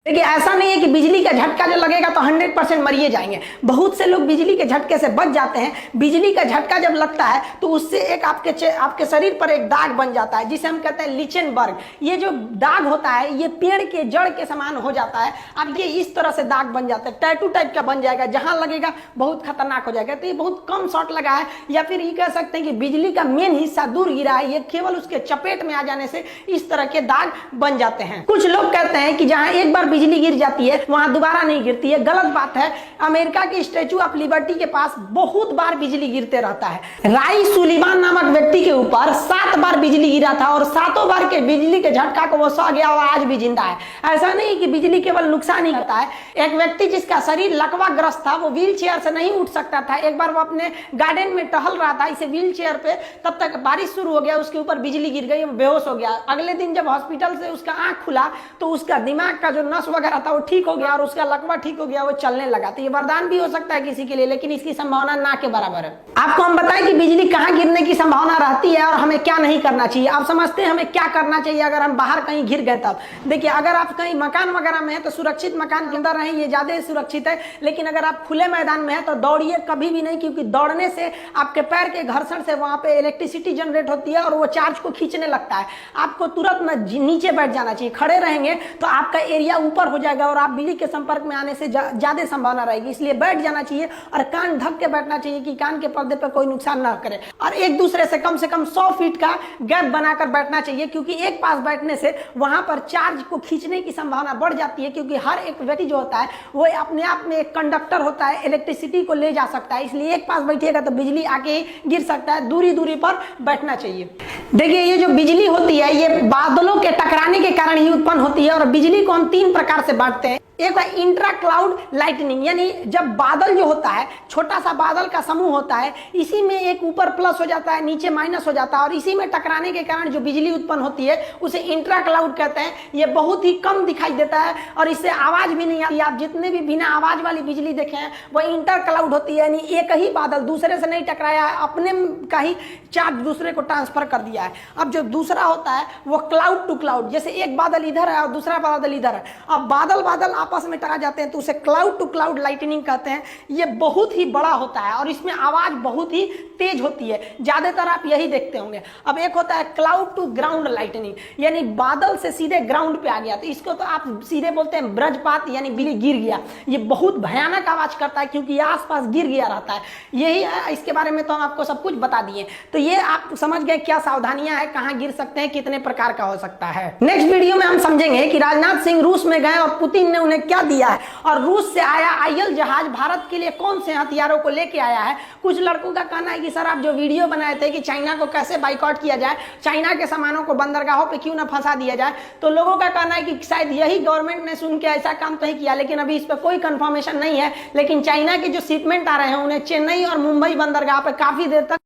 देखिए ऐसा नहीं है कि बिजली का झटका जो लगेगा तो 100% मरिए जाएंगे। बहुत से लोग बिजली के झटके से बच जाते हैं। बिजली का झटका जब लगता है तो उससे एक आपके शरीर पर एक दाग बन जाता है जिसे हम कहते हैं लिचेनबर्ग। ये जो दाग होता है ये पेड़ के जड़ के समान हो जाता है। अब ये इस तरह से दाग बन जाता है, टैटू टाइप का बन जाएगा, जहां लगेगा बहुत खतरनाक हो जाएगा। तो ये बहुत कम शॉट लगा है, या फिर ये कह सकते हैं कि बिजली का मेन हिस्सा दूर गिरा है, ये केवल उसके चपेट में आ जाने से इस तरह के दाग बन जाते हैं। कुछ लोग कहते हैं कि जहां एक बार बिजली गिर जाती है वहां दोबारा नहीं गिरती है। गलत बात है। अमेरिका के स्टैचू ऑफ लिबर्टी के पास बहुत बार बिजली गिरते रहता है। राई सुलिवान नामक व्यक्ति के ऊपर 7 बार बिजली गिरा था और 7 बार के बिजली के झटका को वो सह गया और आज भी जिंदा है। ऐसा नहीं कि बिजली केवल नुकसान ही करता है। एक व्यक्ति जिसका शरीर लकवाग्रस्त था, वो व्हील चेयर से नहीं उठ सकता था। एक बार वो अपने गार्डन में टहल रहा था इसे व्हील चेयर पे, तब तक बारिश शुरू हो गया, उसके ऊपर बिजली गिर गई, वो बेहोश हो गया। अगले दिन जब हॉस्पिटल से उसका आंख खुला तो उसका दिमाग का जो नस वगैरह था वो ठीक हो गया और उसका लकवा ठीक हो गया, वो चलने लगा। तो ये वरदान भी हो सकता है किसी के लिए, लेकिन इसकी संभावना ना के बराबर है। आपको हम बताएं कि बिजली कहां गिरने की संभावना रहती है और हमें क्या नहीं करना चाहिए। आप समझते हैं हमें क्या करना चाहिए अगर हम बाहर कहीं गिर गए तब। देखिए अगर आप कहीं मकान वगैरह में है तो सुरक्षित मकान के अंदर रहें, ये ज्यादा सुरक्षित है। लेकिन अगर आप खुले मैदान में है तो दौड़िए कभी भी नहीं, क्योंकि दौड़ने से आपके पैर के घर्षण से वहां पे इलेक्ट्रिसिटी जनरेट होती है और वो चार्ज को खींचने लगता है। आपको तुरंत नीचे बैठ जाना चाहिए। खड़े रहेंगे तो आपका एरिया ऊपर हो जाएगा और आप बिजली के संपर्क में आने से ज्यादा संभावना रहेगी। इसलिए बैठ जाना चाहिए और कान ढक के बैठना चाहिए कि कान के पर्दे पर कोई नुकसान ना करे। और एक दूसरे से कम 100 फीट का गैप बनाकर बैठना चाहिए, क्योंकि एक पास बैठने से वहां पर चार्ज को खींचने की संभावना बढ़ जाती है। क्योंकि हर एक व्यक्ति जो होता है वो अपने आप में एक कंडक्टर होता है, इलेक्ट्रिसिटी को ले जा सकता है। इसलिए एक पास बैठिएगा तो बिजली आके गिर सकता है। दूरी दूरी पर बैठना चाहिए। देखिए ये जो बिजली होती है ये बादलों के टकराने के कारण ही उत्पन्न होती है और बिजली को हम 3 प्रकार से बांटते हैं। एक है इंट्रा क्लाउड लाइटनिंग, यानी जब बादल जो होता है, छोटा सा बादल का समूह होता है, इसी में एक ऊपर प्लस हो जाता है, नीचे माइनस हो जाता है और इसी में टकराने के कारण जो बिजली उत्पन्न होती है उसे इंट्रा क्लाउड कहते हैं। ये बहुत ही कम दिखाई देता है और इससे आवाज भी नहीं आती। आप जितने भी बिना आवाज वाली बिजली देखे हैं वह इंटर क्लाउड होती है, यानी एक ही बादल दूसरे से नहीं टकराया है, अपने का ही चार्ज दूसरे को ट्रांसफर कर दिया है। अब जो दूसरा होता है वो क्लाउड टू क्लाउड, जैसे एक बादल इधर है और दूसरा बादल इधर है, अब बादल बादल आपस में टकरा जाते हैं तो उसे क्लाउड टू क्लाउड लाइटनिंग कहते हैं। ये बहुत ही बड़ा होता है और इसमें आवाज बहुत ही तेज होती है। ज्यादातर आप यही देखते होंगे। अब एक होता है क्लाउड टू ग्राउंड लाइटनिंग, यानी बादल से सीधे ग्राउंड पे आ गया, तो इसको तो आप सीधे बोलते हैं वज्रपात, यानी बिजली गिर गया। ये बहुत भयानक आवाज करता है क्योंकि आसपास गिर गया रहता है। यही है, इसके बारे में तो हम आपको सब कुछ बता दिए। तो ये आप समझ गए क्या सावधानियां हैं, कहां गिर सकते हैं, कितने प्रकार का हो सकता है। नेक्स्ट वीडियो में हम समझेंगे कि राजनाथ सिंह रूस में गए और पुतिन ने उन्हें क्या दिया है और रूस से आया आईएल जहाज भारत के लिए कौन से हथियारों को लेके आया है। कुछ लड़कों का कहना है कि सर आप जो वीडियो बनाए थे कि चाइना को कैसे बाइकआउट किया जाए, चाइना के सामानों को बंदरगाहों पे क्यों ना फंसा दिया जाए, तो लोगों का कहना है कि शायद यही गवर्नमेंट ने सुन के ऐसा काम तो नहीं किया, लेकिन अभी इस पर कोई कंफर्मेशन नहीं है। लेकिन चाइना के जो शिपमेंट आ रहे हैं उन्हें चेन्नई और मुंबई बंदरगाह पे काफी देर तक